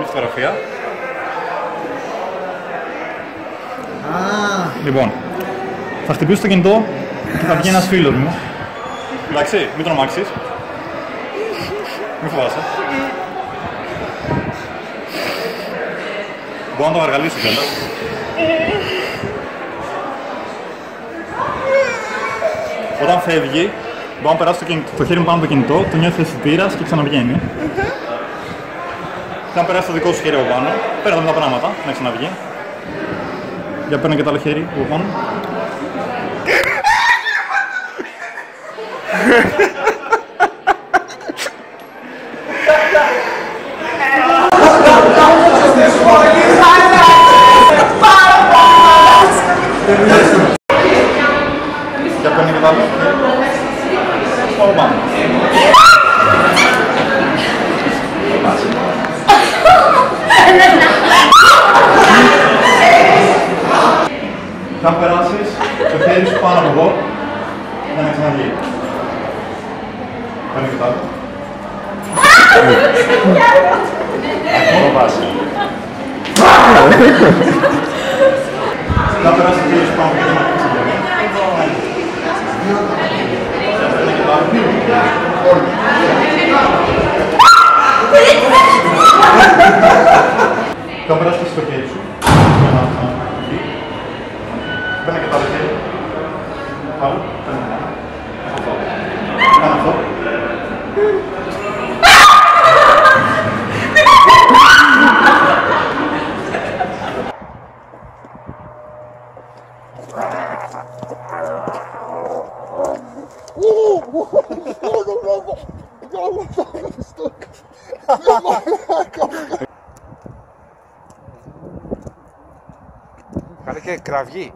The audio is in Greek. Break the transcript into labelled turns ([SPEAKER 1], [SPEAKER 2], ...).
[SPEAKER 1] φωτογραφία. Λοιπόν, θα χτυπήσω το κινητό και θα βγει ένας φίλος μου. Εντάξει, μην τρομάξεις. Μην φοβάσαι. Μπορώ να το γαργαλίσω κιόλας. Όταν φεύγει, μπορώ να περάσω το χέρι μου πάνω από το κινητό, το νιώθει αισθητήρας και ξαναβγαίνει. Και αν περάσει το δικό σου χέρι από πάνω, πέρα τα πράγματα, να ξαναβγεί. Για παίρνω και το άλλο χέρι από πάνω. Για παίρνω και το άλλο χέρι από πάνω. Θα περάσεις το χέρι σου πάνω από εδώ για να ξαναβγεί. Παίρνει και το άλλο. Ακόμα βάση. Θα περάσεις το χέρι σου πάνω από εδώ για να ξαναβγεί. Παίρνει και το άλλο. Θα περάσεις το χέρι σου για να ξαναβγεί. Παίρνει και το άλλο χέρι. Άλλο, παίρνει και το άλλο. Αυτό. Κάνε αυτό.
[SPEAKER 2] Κάνε και κραυγή.